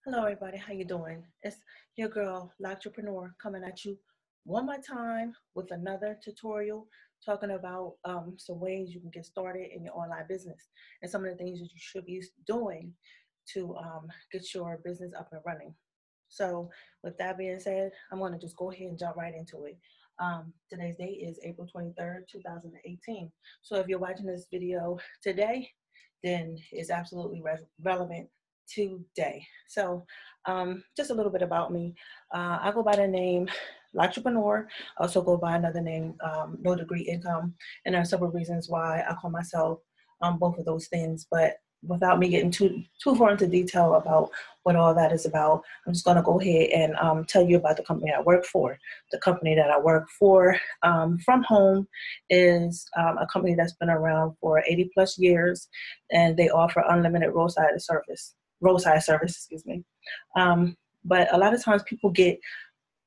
Hello, everybody. How you doing? It's your girl, Entrepreneur, coming at you one more time with another tutorial talking about some ways you can get started in your online business and some of the things that you should be doing to get your business up and running. So, with that being said, I'm going to just go ahead and jump right into it. Today's date is April 23rd, 2018. So, if you're watching this video today, then it's absolutely relevant today. So just a little bit about me. I go by the name Entrepreneur. I also go by another name, No Degree Income. And there are several reasons why I call myself both of those things. But without me getting too far into detail about what all that is about, I'm just going to go ahead and tell you about the company I work for. The company that I work for from home is a company that's been around for 80 plus years, and they offer unlimited roadside service, excuse me. But a lot of times people get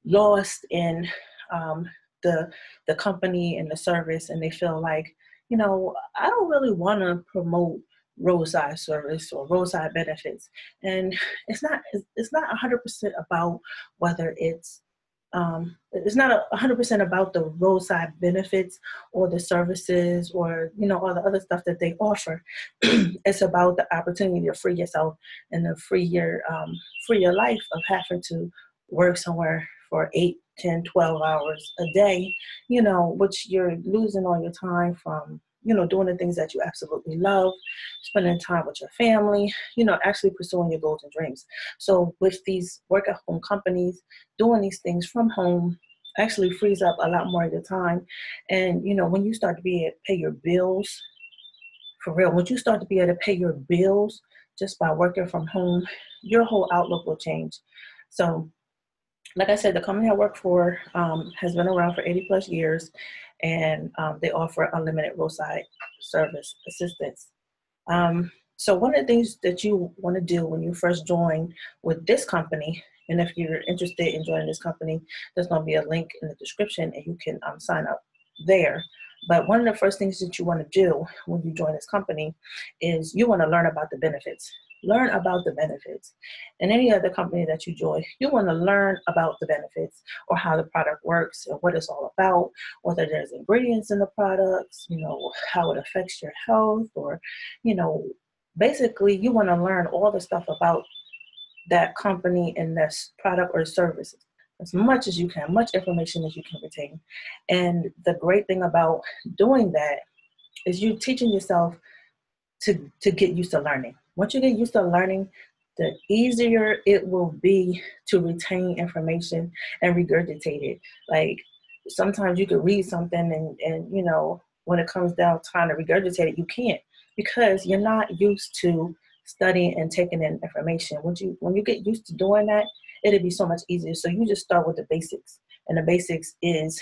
lost in um, the company and the service, and they feel like, I don't really want to promote roadside service or roadside benefits. And it's not 100% about whether it's not 100% about the roadside benefits or the services or all the other stuff that they offer. It's about the opportunity to free yourself and to free your life of having to work somewhere for 8, 10, 12 hours a day, which you're losing all your time from, doing the things that you absolutely love, spending time with your family, actually pursuing your goals and dreams. So with these work at home companies, doing these things from home actually frees up a lot more of your time. And, when you start to be able to pay your bills, for real, once you start to be able to pay your bills just by working from home, your whole outlook will change. So, like I said, the company I work for has been around for 80 plus years, and they offer unlimited roadside service assistance. So one of the things that you want to do when you first join with this company, and if you're interested in joining this company, there's going to be a link in the description and you can sign up there. But one of the first things that you want to do when you join this company is you want to learn about the benefits. Learn about the benefits. In any other company that you join, you want to learn about the benefits or how the product works and what it's all about, whether there's ingredients in the products, how it affects your health, or, basically you want to learn all the stuff about that company and this product or services as much as you can, much information as you can retain. And the great thing about doing that is you teaching yourself to get used to learning. Once you get used to learning, the easier it will be to retain information and regurgitate it. Like sometimes you could read something and when it comes down trying to regurgitate it, you can't, because you're not used to studying and taking in information. When you get used to doing that, it'll be so much easier. So you just start with the basics. And the basics is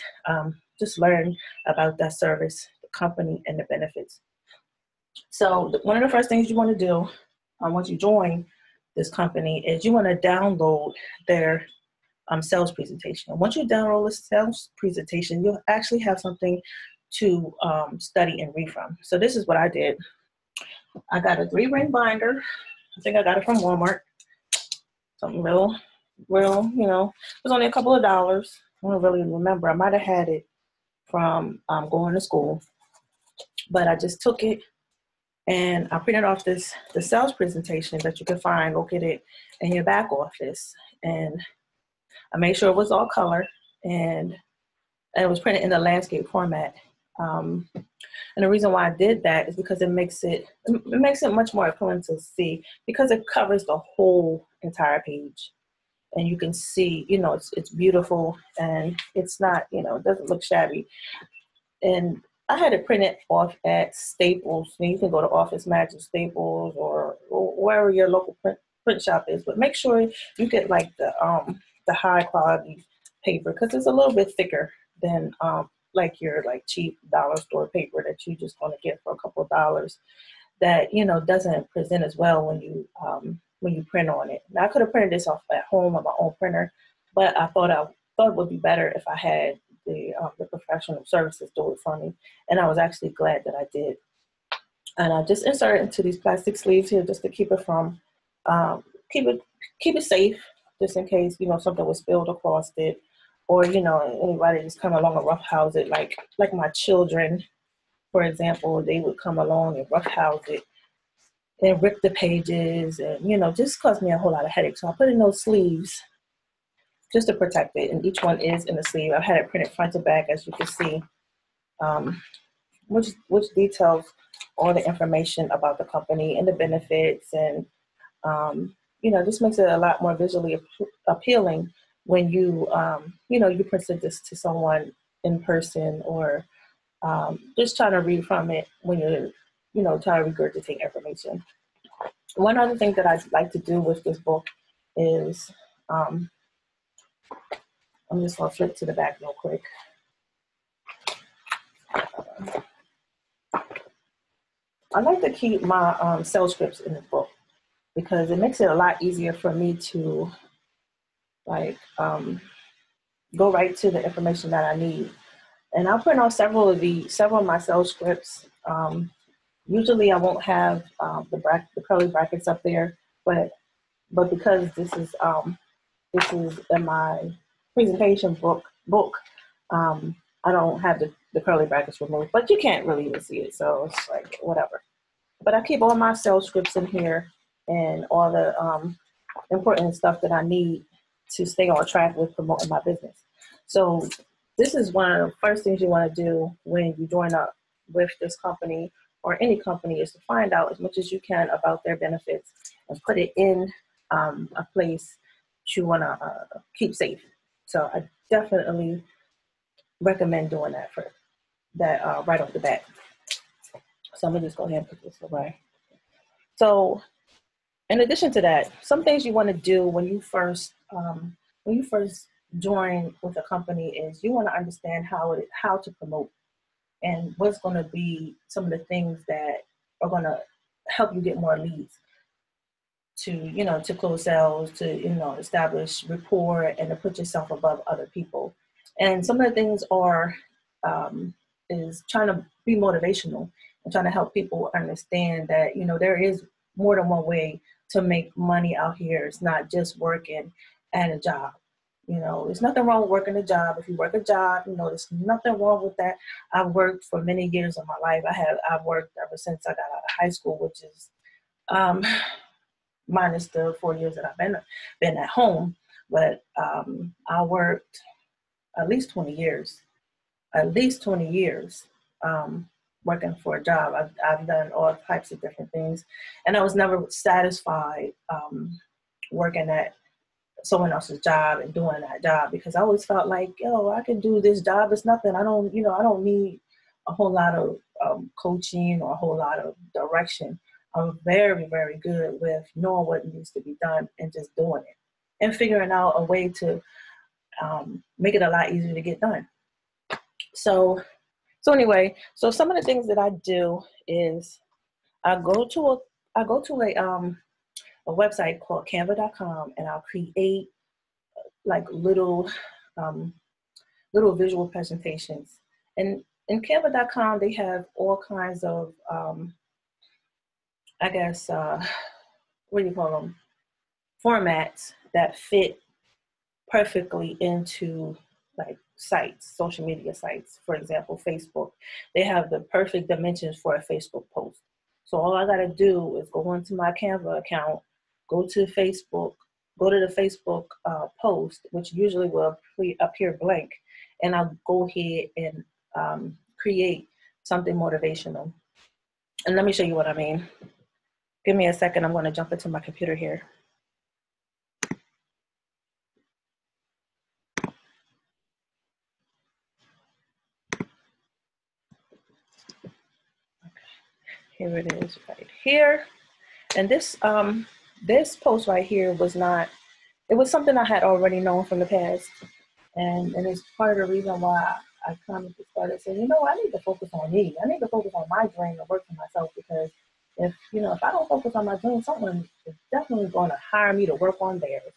just learn about that service, the company, and the benefits. So one of the first things you want to do once you join this company is you want to download their sales presentation. Once you download the sales presentation, you'll actually have something to study and read from. So this is what I did. I got a 3-ring binder. I think I got it from Walmart. Something real, it was only a couple of dollars. I don't really remember. I might have had it from going to school, but I just took it and I printed off the sales presentation that you can find located in your back office. And I made sure it was all color and it was printed in the landscape format. And the reason why I did that is because it makes it much more appealing to see, because it covers the whole entire page. And you can see, it's beautiful and it's not, it doesn't look shabby. And I had it printed off at Staples. And you can go to Office Max or Staples or wherever your local print shop is. But make sure you get like the high quality paper, because it's a little bit thicker than like your cheap dollar store paper that you just want to get for a couple of dollars. That doesn't present as well when you print on it. Now I could have printed this off at home on my own printer, but I thought it would be better if I had the professional services do it for me, and I was actually glad that I did. And I just inserted into these plastic sleeves here just to keep it from keep it safe, just in case, something was spilled across it, or, anybody just come along and roughhouse it, like my children, for example, they would come along and roughhouse it and rip the pages and, just cause me a whole lot of headache. So I put in those sleeves just to protect it. And each one is in the sleeve. I've had it printed front to back, as you can see, which details all the information about the company and the benefits, and just makes it a lot more visually appealing when you you present this to someone in person, or just trying to read from it when you're trying to regurgitate information. One other thing that I'd like to do with this book is, I'm just going to flip to the back real quick. I like to keep my sales scripts in the book because it makes it a lot easier for me to go right to the information that I need. And I'll print out several of my sales scripts. Usually I won't have the curly brackets up there, but because this is in my presentation book, I don't have the curly brackets removed, but you can't really even see it, so it's like whatever. But I keep all my sales scripts in here and all the important stuff that I need to stay on track with promoting my business. So this is one of the first things you want to do when you join up with this company or any company, is to find out as much as you can about their benefits and put it in a place you want to keep safe. So I definitely recommend doing that right off the bat. So I'm gonna just go ahead and put this away. So in addition to that, some things you want to do when you first join with a company is you want to understand how to promote and what's going to be some of the things that are going to help you get more leads to close sales, to establish rapport, and to put yourself above other people. And some of the things is trying to be motivational and trying to help people understand that there is more than one way to make money out here. It's not just working at a job. There's nothing wrong with working a job. If you work a job, there's nothing wrong with that. I've worked for many years of my life. I've worked ever since I got out of high school, which is minus the 4 years that I've been at home. But I worked at least 20 years working for a job. I've done all types of different things, and I was never satisfied working at someone else's job and doing that job, because I always felt like, I can do this job. It's nothing. I don't need a whole lot of coaching or a whole lot of direction. I'm very, very good with knowing what needs to be done and just doing it and figuring out a way to make it a lot easier to get done. So anyway, so some of the things that I do is I go to a website called Canva.com, and I'll create like little visual presentations. And in Canva.com, they have all kinds of what do you call them? Formats that fit perfectly into like sites, social media sites. For example, Facebook. They have the perfect dimensions for a Facebook post. So all I gotta do is go onto my Canva account, go to Facebook, go to the Facebook post, which usually will appear blank, and I'll go ahead and create something motivational. And let me show you what I mean. Give me a second. I'm going to jump into my computer here. Here it is right here. And this post right here was something I had already known from the past. And it's part of the reason why I kind of started saying, I need to focus on me. I need to focus on my dream and work for myself, because if I don't focus on my dream, someone is definitely going to hire me to work on theirs.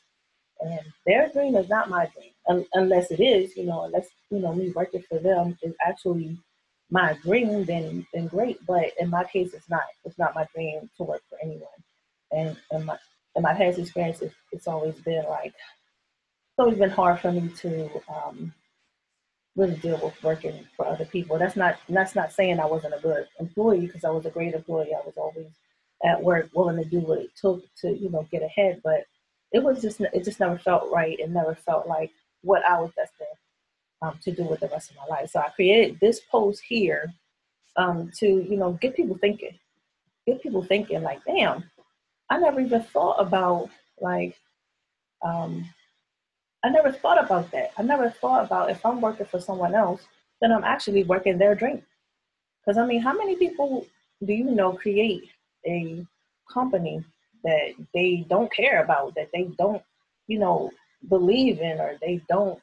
And their dream is not my dream, unless it is, unless, me working for them is actually my dream, then great. But in my case, it's not my dream to work for anyone. And in my past experiences, it's always been like, it's always been hard for me to really deal with working for other people. That's not saying I wasn't a good employee, because I was a great employee. I was always at work, willing to do what it took to, you know, get ahead. But it just never felt right. It never felt like what I was destined to do with the rest of my life. So I created this post here to, you know, get people thinking like, damn, I never even thought about like, um, I never thought about that. I never thought about, if I'm working for someone else, then I'm actually working their dream. Because I mean, how many people do you know create a company that they don't care about, that they don't, you know, believe in, or they don't,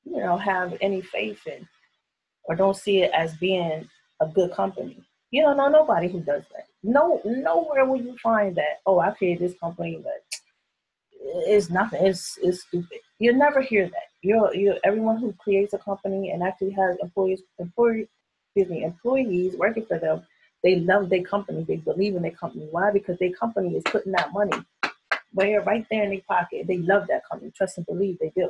you know, have any faith in, or don't see it as being a good company? You don't know nobody who does that. No, nowhere will you find that. Oh, I created this company, but it's nothing. It's stupid. You'll never hear that. You everyone who creates a company and actually has employees working for them, they love their company. They believe in their company. Why? Because their company is putting that money right there in their pocket. They love that company. Trust and believe they do.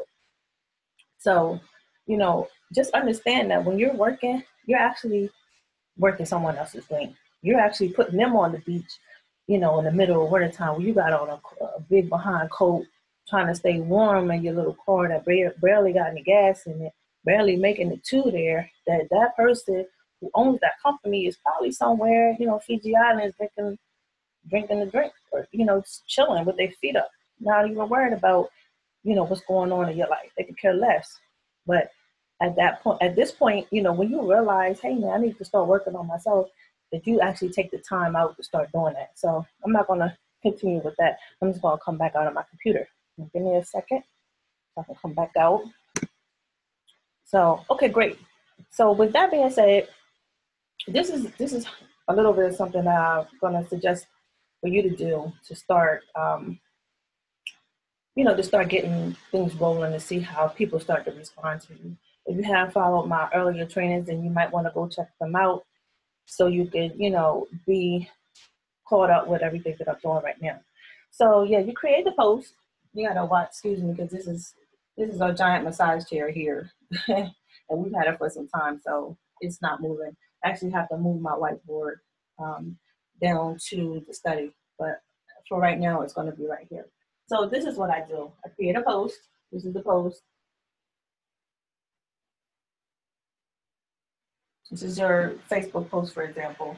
So, you know, just understand that when you're working, you're actually working someone else's dream. You're actually putting them on the beach, you know, in the middle of winter time, where you got on a big behind coat, trying to stay warm in your little car that barely got any gas in it, barely making it to there. That person who owns that company is probably somewhere, you know, Fiji Islands, drinking the drink, or, you know, just chilling with their feet up, not even worried about, you know, what's going on in your life. They could care less. But at this point, you know, when you realize, hey man, I need to start working on myself, that you actually take the time out to start doing that. So I'm not gonna continue with that. I'm just gonna come back out of my computer. Give me a second so I can come back out. So okay, great. So with that being said, this is a little bit of something that I'm gonna suggest for you to do to start you know, to start getting things rolling, to see how people start to respond to you. If you have followed my earlier trainings, then you might want to go check them out so you can, you know, be caught up with everything that I'm doing right now. So yeah, you create the post. You gotta watch, excuse me, because this is a giant massage chair here. And we've had it for some time, so it's not moving. I actually have to move my whiteboard um, down to the study, but for right now, it's gonna be right here. So this is what I do. I create a post. This is the post. This is your Facebook post, for example.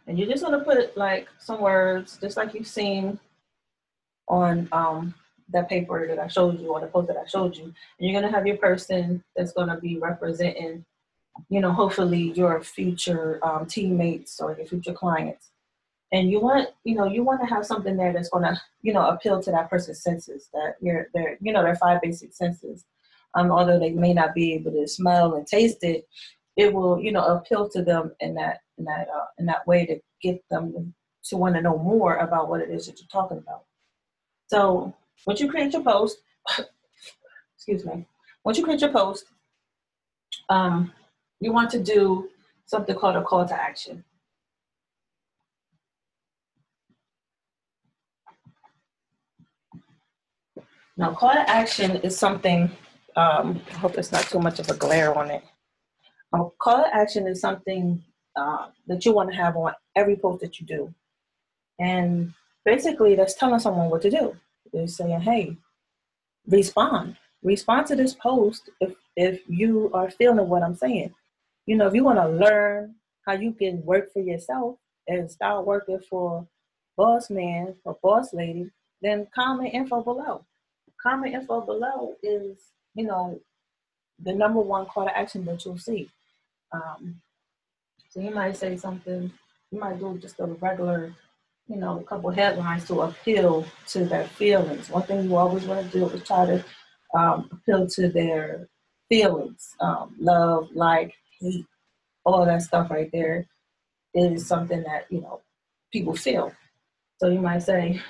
And you're just gonna put like some words, just like you've seen on that paper that I showed you, or the post that I showed you. And you're gonna have your person that's gonna be representing, you know, hopefully your future teammates or your future clients. And you want, you know, you want to have something there that's going to, you know, appeal to that person's senses, that their you know, their five basic senses. Although they may not be able to smell and taste it, it will, you know, appeal to them in that way to get them to want to know more about what it is that you're talking about. So once you create your post, excuse me, once you create your post, you want to do something called a call to action. Now, call to action is something, I hope it's not too much of a glare on it. Call to action is something that you want to have on every post that you do. And basically, that's telling someone what to do. It's saying, hey, respond. Respond to this post if you are feeling what I'm saying. You know, if you want to learn how you can work for yourself and start working for boss man or boss lady, then comment info below. Comment info below is, you know, the number one call to action that you'll see. So you might say something, you might do just a regular, you know, a couple headlines to appeal to their feelings. One thing you always want to do is try to appeal to their feelings, love, like, hate, all that stuff right there is something that, you know, people feel. So you might say,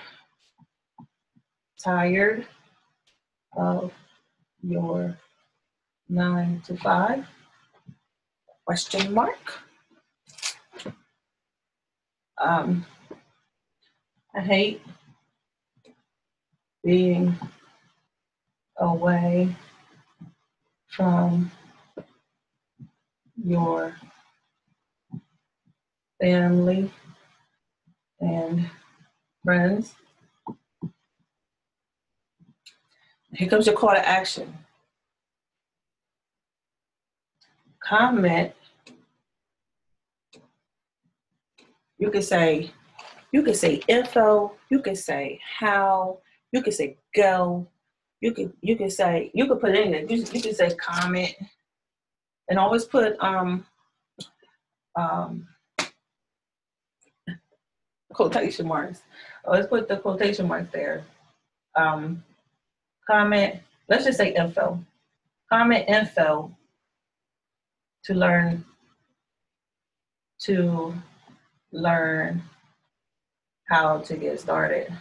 tired of your 9 to 5, question mark. I hate being away from your family and friends. Here comes your call to action. Comment. You could say info, you could say how, you could say go, you could put anything. You could say comment, and always put quotation marks. Always put the quotation marks there. Comment, let's just say info. Comment info to learn how to get started,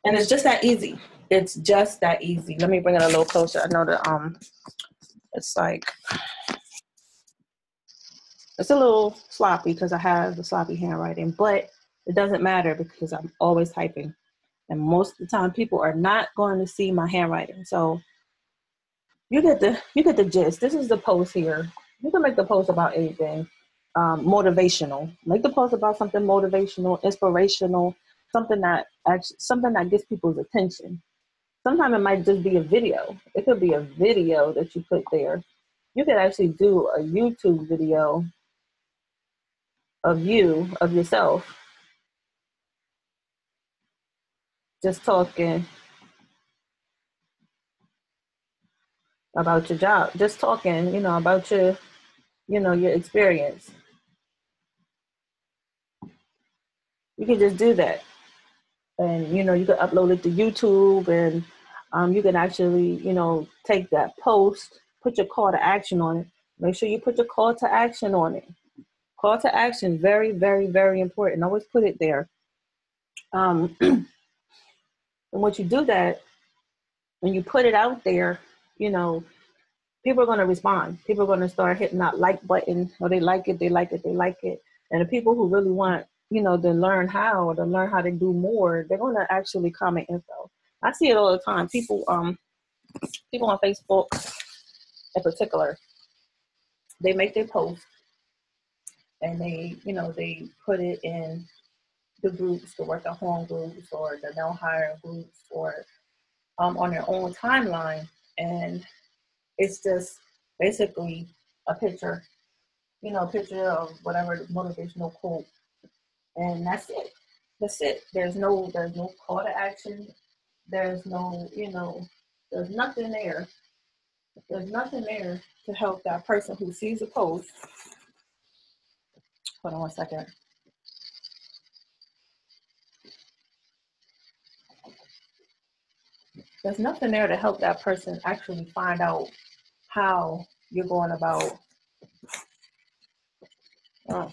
And it's just that easy. It's just that easy. Let me bring it a little closer. I know that it's like, it's a little sloppy because I have the sloppy handwriting, but it doesn't matter because I'm always typing. And most of the time people are not going to see my handwriting. So you get the gist. This is the post here. You can make the post about anything. Motivational. Make the post about something motivational, inspirational, something that gets people's attention. Sometimes it might just be a video. It could be a video that you put there. You could actually do a YouTube video of yourself, just talking about your job, just talking, about your experience. You can just do that. And, you can upload it to YouTube, and you can actually, take that post, put your call to action on it. Make sure you put your call to action on it. Call to action, very, very, very important. Always put it there. And once you do that, when you put it out there, people are going to respond. People are going to start hitting that like button, or they like it. And the people who really want, to learn how to do more, they're going to actually comment info. I see it all the time. People on Facebook in particular, they make their post and they put it in the groups, the work at home groups, or the no hire groups, or on their own timeline. And it's just basically a picture, a picture of whatever motivational quote. And that's it. There's no call to action. There's no, there's nothing there. There's nothing there to help that person who sees the post. Hold on one second. There's nothing there to help that person actually find out how you're going about. Oh,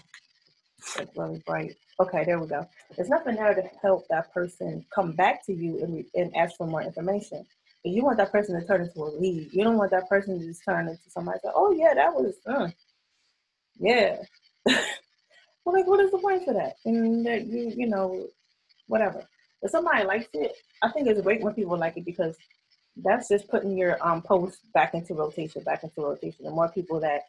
it's really bright. Okay, there we go. There's nothing there to help that person come back to you and ask for more information. But you want that person to turn into a lead. You don't want that person to just turn into somebody say, oh yeah, that was, yeah. Well, like, what is the point for that? And that whatever. If somebody likes it, I think it's great when people like it, because that's just putting your post back into rotation. The more people that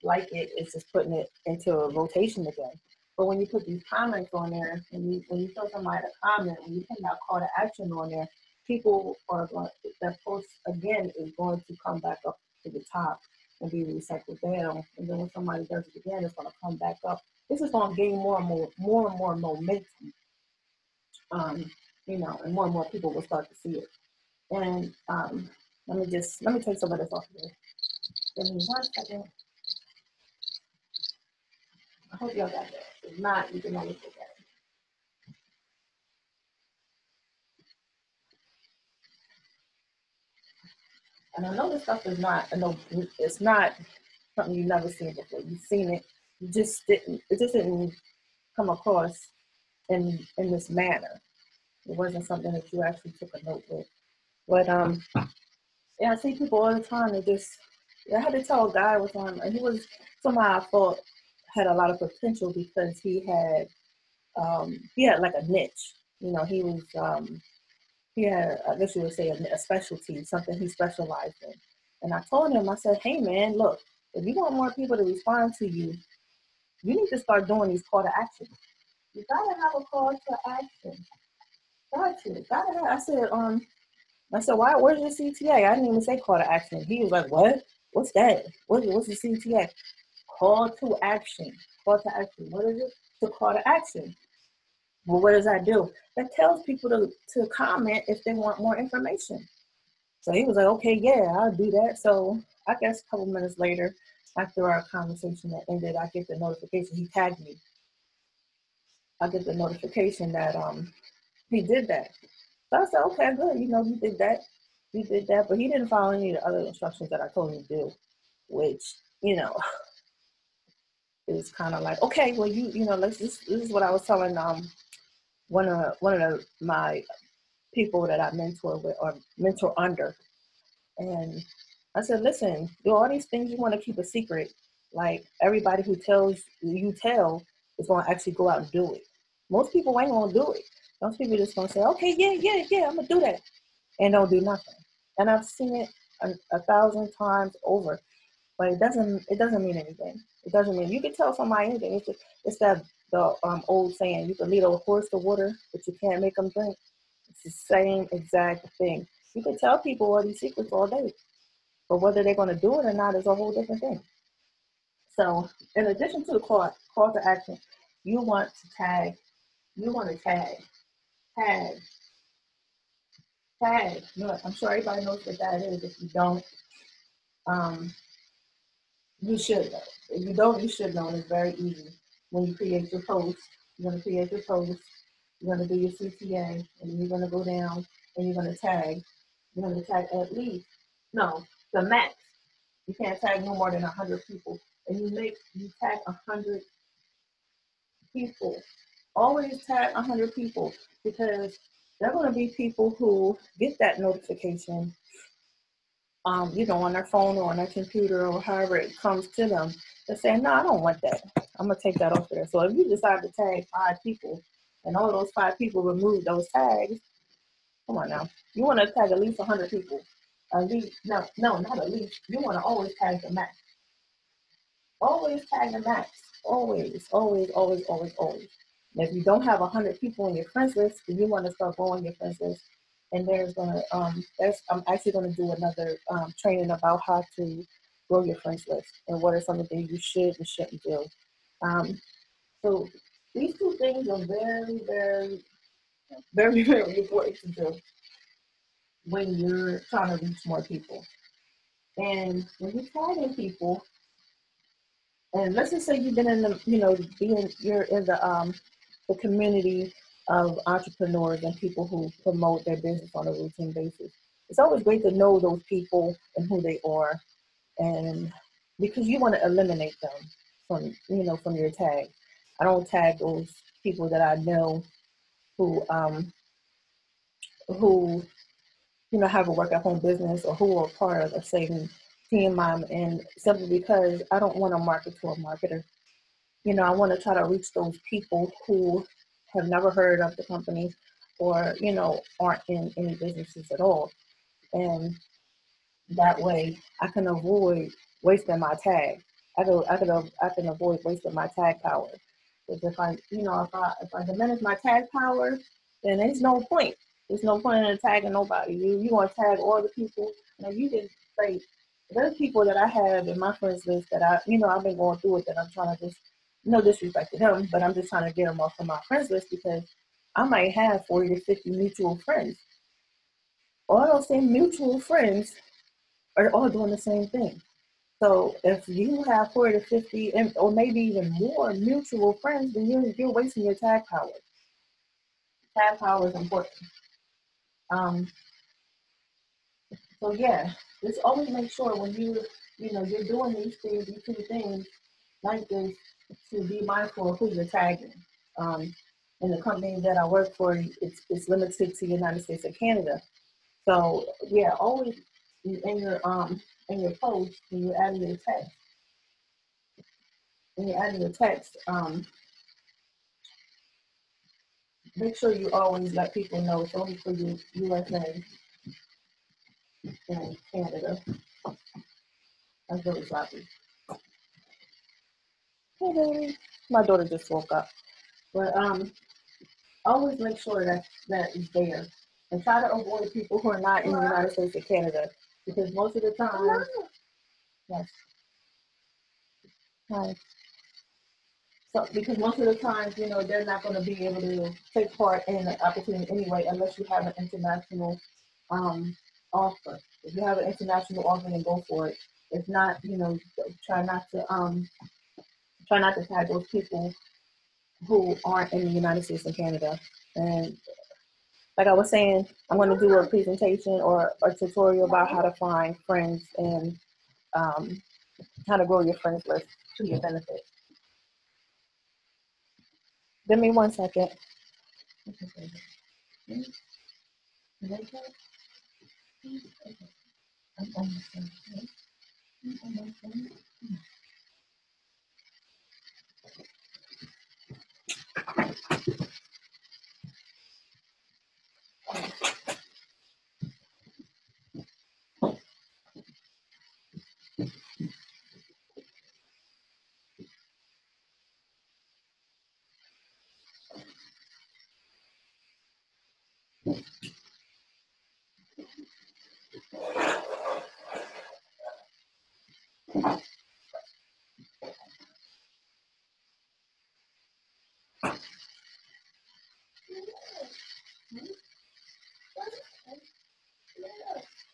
like it, it's just putting it into a rotation again. But when you put these comments on there, and when you tell somebody to comment, when you put that call to action on there, people are going, that post again is going to come back up to the top and be recycled down. And then when somebody does it again, it's going to come back up. This is going to gain more and more momentum. And more and more people will start to see it. And let me take some of this off here. Give me 1 second. I hope y'all got that. If not, you can always look at it. And I know this stuff is not, it's not something you've never seen before. You've seen it, it just didn't come across in this manner. It wasn't something that you actually took a note with. But yeah, I see people all the time. I had to tell a guy one time, and he was somebody I thought had a lot of potential because he had like a niche. You know, he had, I guess you would say, a specialty, something he specialized in. And I told him, I said, hey man, look, if you want more people to respond to you, you need to start doing these call to action. You gotta have a call to action. Gotta have. I said, why? Where's your CTA? I didn't even say call to action. He was like, what? What's that? What's the CTA? Call to action. Call to action. What is it? To call to action. Well, what does that do? That tells people to comment if they want more information. So he was like, okay, yeah, I'll do that. So I guess a couple minutes later, after our conversation that ended, I get the notification. He tagged me. I get the notification that he did that. So I said, okay, good. You know, he did that. He did that, but he didn't follow any of the other instructions that I told him to do, which, you know, is kind of like, okay, well, you know, this is what I was telling one of my people that I mentor with or mentor under. And I said, listen, do all these things you want to keep a secret. Like everybody who tells you tell is going to actually go out and do it. Most people ain't going to do it. Most people just going to say, okay, yeah, I'm going to do that. And don't do nothing. And I've seen it a thousand times over, but it doesn't mean anything. It doesn't mean, you can tell somebody anything. It's that the old saying, you can lead a horse to water, but you can't make them drink. It's the same exact thing. You can tell people all these secrets all day, but whether they're going to do it or not is a whole different thing. So, in addition to the call to action, you want to tag. You want to tag, tag. Look, I'm sure everybody knows what that is. If you don't, um, you should know. If you don't, you should know. And it's very easy. When you create your post, you're going to create your post. You're going to do your CTA, and you're going to go down and you're going to tag. You're going to tag at least, no, the max. You can't tag no more than 100 people. And you tag 100 people. Always tag 100 people because there are going to be people who get that notification, you know, on their phone or on their computer or however it comes to them. They're saying, no, I don't want that. I'm going to take that off there. So if you decide to tag 5 people and all those 5 people remove those tags, come on now. You want to tag at least 100 people. At least, no, not at least. You want to always tag the max. Always tag the max. Always, always, always, always, always. And if you don't have 100 people in your friends list, then you want to start growing your friends list. And I'm actually gonna do another training about how to grow your friends list and what are some of the things you should and shouldn't do. Um, so these two things are very, very, very, very important to do when you're trying to reach more people. And when you're tagging people, and let's just say you've been in the, you know, you're in the community of entrepreneurs and people who promote their business on a routine basis. It's always great to know those people and who they are, and because you want to eliminate them from, you know, from your tag. I don't tag those people that I know who who you know have a work at home business or who are part of the same team I'm in, simply because I don't want to market to a marketer. You know, I want to try to reach those people who have never heard of the company or, you know, aren't in any businesses at all. And that way I can avoid wasting my tag. I can avoid wasting my tag power. Because if I, you know, if I diminish my tag power, then there's no point. There's no point in tagging nobody. You want to tag all the people. Now you can say, there's people that I have in my friends list that you know, I've been going through it, that I'm trying to just, no disrespect to them, but I'm just trying to get them off of my friends list because I might have 40 to 50 mutual friends. All those same mutual friends are all doing the same thing. So if you have 40 to 50, or maybe even more mutual friends, then you're wasting your tag power. Tag power is important. Um, so yeah, just always make sure when you know, you're doing these two things like this, to be mindful of who you're tagging. Um, in the company that I work for, it's limited to the United States and Canada. So yeah, always in your post when you're adding your text, when you're adding your text, make sure you always let people know it's only for you, USA and Canada. That's really sloppy. Hey, baby. My daughter just woke up. But always make sure that is there. And try to avoid people who are not in the United States or Canada. Because most of the time, yes. Hi. So, because most of the times, you know, they're not going to be able to take part in the opportunity anyway, unless you have an international offer. If you have an international offer, then go for it. If not, you know, try not to tag those people who aren't in the United States and Canada. And like I was saying, I'm going to do a presentation or a tutorial about how to find friends and how to grow your friends list to your benefit. Give me 1 second.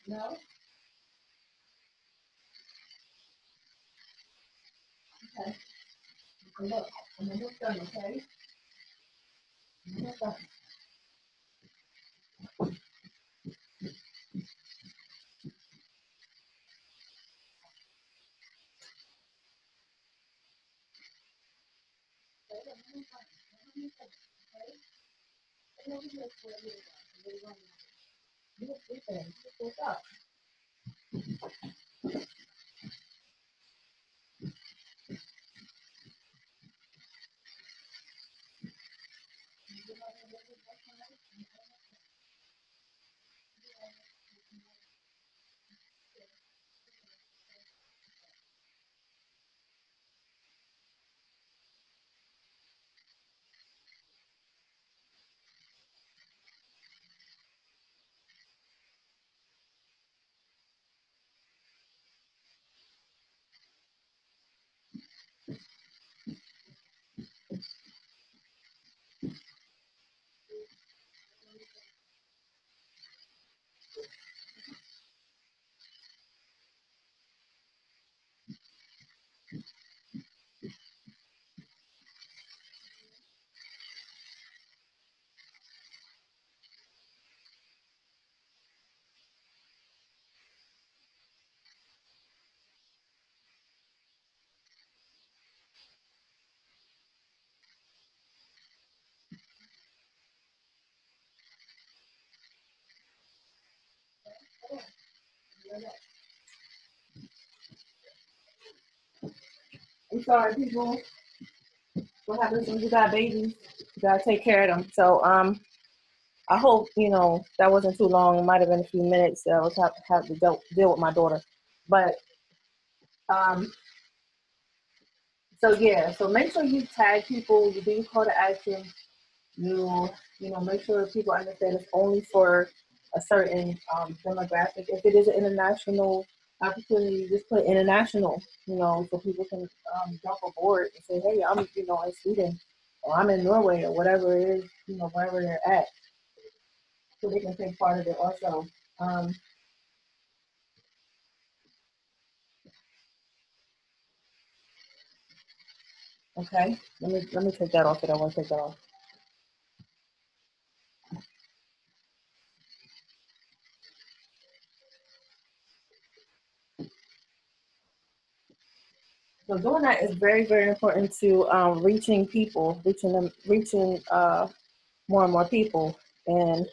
No? Okay. Look, I'm almost done, okay? I'm almost done. What's up? I'm sorry, people. What happens when you got babies? You gotta take care of them. So I hope you know that wasn't too long. It might have been a few minutes. I was have to deal with my daughter, but um, so yeah. So make sure you tag people. You do call to action. You you know make sure people understand it's only for a certain demographic. If it is an international opportunity, just put international. You know, so people can jump aboard and say, hey, I'm you know in Sweden or I'm in Norway or whatever it is. You know, wherever they're at, so they can take part of it also. Um, okay, let me take that off. I don't want to take that off. So doing that is very, very important to reaching people, reaching more and more people. And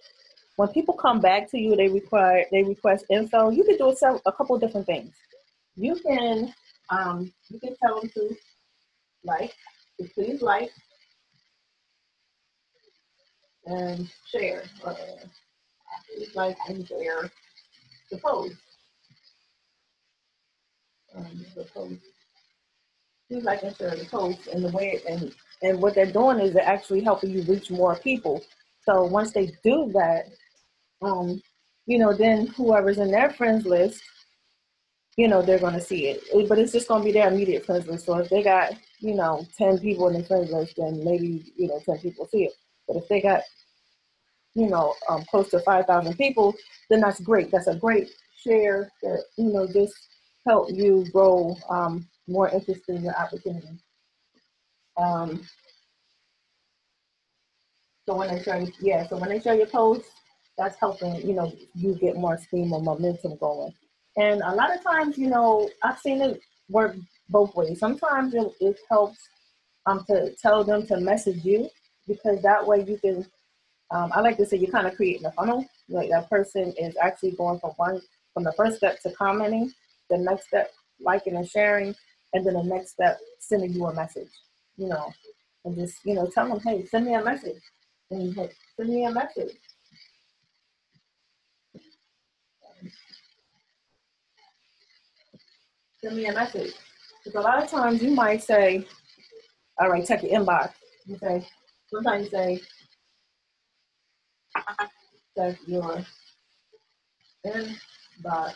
when people come back to you, they request info. You can do a couple of different things. You can tell them to. like, please like and share. Please like and share the post. The post. Please like and share the post, and the way and what they're doing is they're actually helping you reach more people. So once they do that, um, then whoever's in their friends list, they're going to see it. But it's just going to be their immediate friends list. So if they got, 10 people in the friends list, then maybe, 10 people see it. But if they got, close to 5,000 people, then that's great. That's a great share that, just help you grow more interest in your opportunity. Um, so when they share your posts, that's helping, you get more steam or momentum going. And a lot of times, I've seen it work both ways. Sometimes it helps to tell them to message you, because that way you can, I like to say, you're kind of creating a funnel. Like that person is actually going from the first step to commenting, the next step liking and sharing, and then the next step sending you a message, and just, tell them, hey, send me a message. And hey, send me a message. Send me a message. Because a lot of times you might say, all right, check your inbox. Sometimes you say, check your inbox.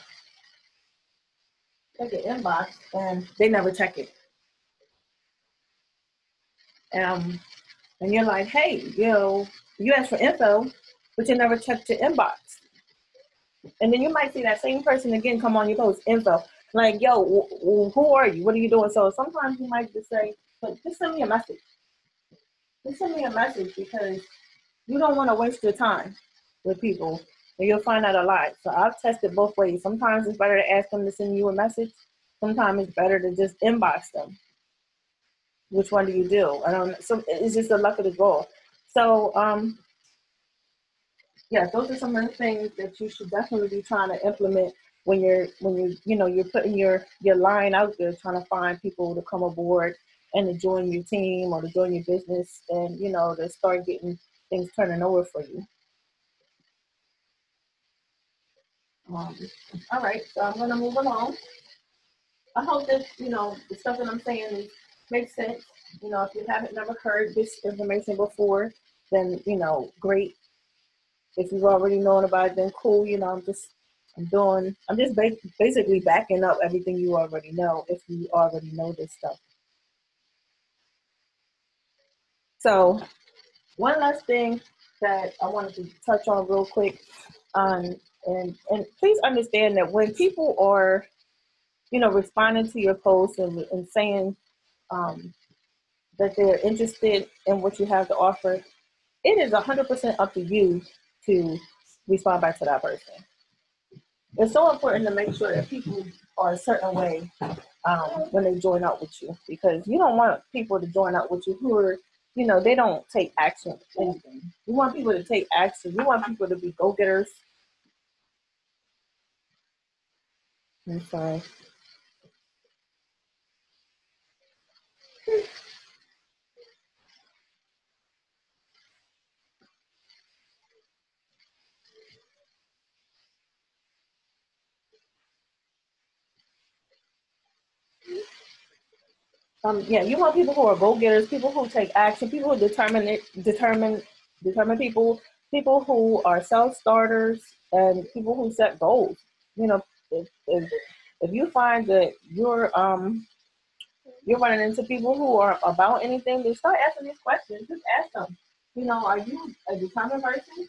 Check your inbox, and they never check it. And you're like, hey, you asked for info, but you never checked your inbox. And then you might see that same person again come on your post, info. Like, yo, who are you? What are you doing? So sometimes you might just say, just send me a message. Just send me a message, because you don't want to waste your time with people, and you'll find out a lot. So I've tested both ways. Sometimes it's better to ask them to send you a message. Sometimes it's better to just inbox them. Which one do you do? I don't know. So it's just the luck of the draw. So yeah, those are some of the things that you should definitely be trying to implement when you're putting your line out there, trying to find people to come aboard and to join your team or to join your business, and to start getting things turning over for you. All right, so I'm gonna move along. I hope that the stuff that I'm saying makes sense. If you haven't never heard this information before, then great. If you've already known about it, then cool. I'm just basically backing up everything you already know, if you already know this stuff. So one last thing that I wanted to touch on real quick, and please understand that when people are, responding to your posts and saying that they're interested in what you have to offer, it is 100% up to you to respond back to that person. It's so important to make sure that people are a certain way when they join up with you, because you don't want people to join up with you who are, they don't take action for anything. You want people to take action. You want people to be go-getters. I'm sorry. Yeah, you want people who are go-getters, people who take action, people who determine people who are self-starters, and people who set goals. If you find that you're running into people who are about anything, then start asking these questions. Just ask them. Are you a determined person?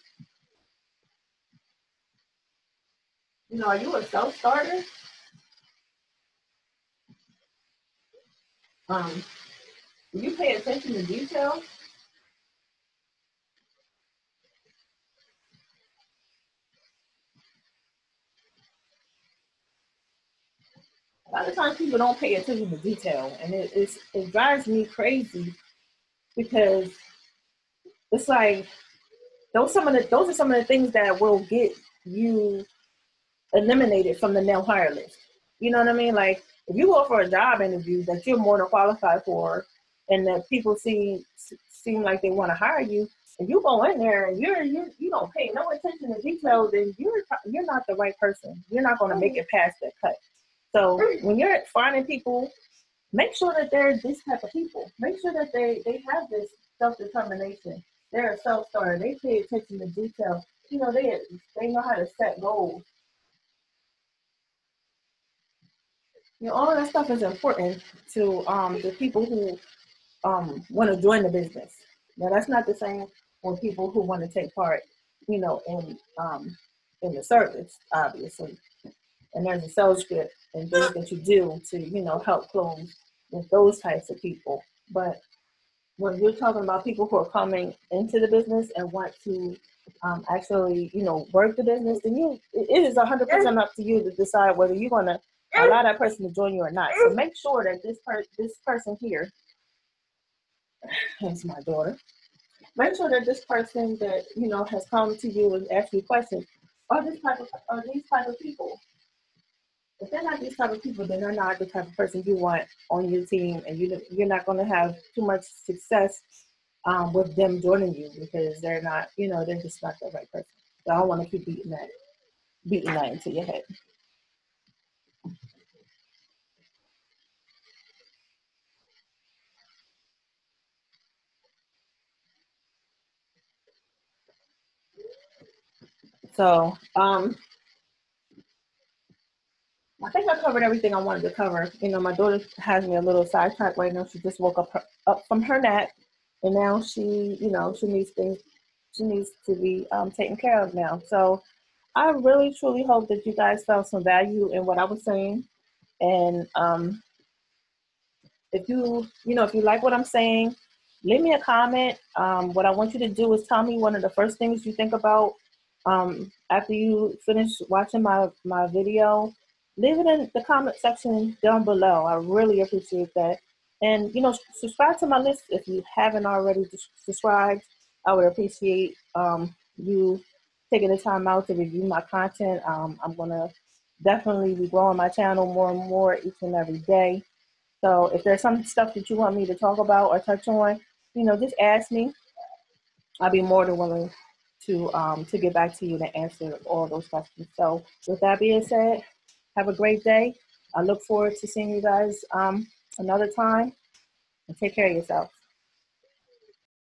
Are you a self-starter? Do you pay attention to detail? A lot of times people don't pay attention to detail, and it drives me crazy, because it's like those are some of the things that will get you eliminated from the no hire list. You know what I mean? Like, if you go for a job interview that you're more than qualified for, and that people seem like they want to hire you, and you go in there and you don't pay no attention to detail, then you're not the right person. You're not going to make it past that cut. So when you're finding people, make sure that they're this type of people. Make sure that they have this self-determination. They're a self-starter. They pay attention to detail. You know, they know how to set goals. You know, all of that stuff is important to the people who want to join the business. Now, that's not the same for people who want to take part, you know, in the service, obviously. And there's a sales script and things that you do to, you know, help close with those types of people. But when you're talking about people who are coming into the business and want to actually, you know, work the business, then it is 100% up to you to decide whether you're going to allow that person to join you or not. So make sure that this person here, that's my daughter, make sure that this person that, you know, has come to you and asked you questions are these type of people. If they're not these type of people, then they're not the type of person you want on your team, and you're not going to have too much success with them joining you because they're not, you know, they're just not the right person. So I don't want to keep beating that into your head. So I think I covered everything I wanted to cover. You know, my daughter has me a little sidetracked right now. She just woke up from her nap, and now she, you know, she needs to be taken care of now. So I really truly hope that you guys found some value in what I was saying, and if you like what I'm saying, leave me a comment. What I want you to do is tell me one of the first things you think about after you finish watching my video. Leave it in the comment section down below. I really appreciate that. And, you know, subscribe to my list if you haven't already subscribed. I would appreciate you taking the time out to review my content. I'm going to definitely be growing my channel more and more each and every day. So if there's some stuff that you want me to talk about or touch on, you know, just ask me. I'll be more than willing to get back to you to answer all those questions. So with that being said, have a great day. I look forward to seeing you guys another time, and take care of yourself.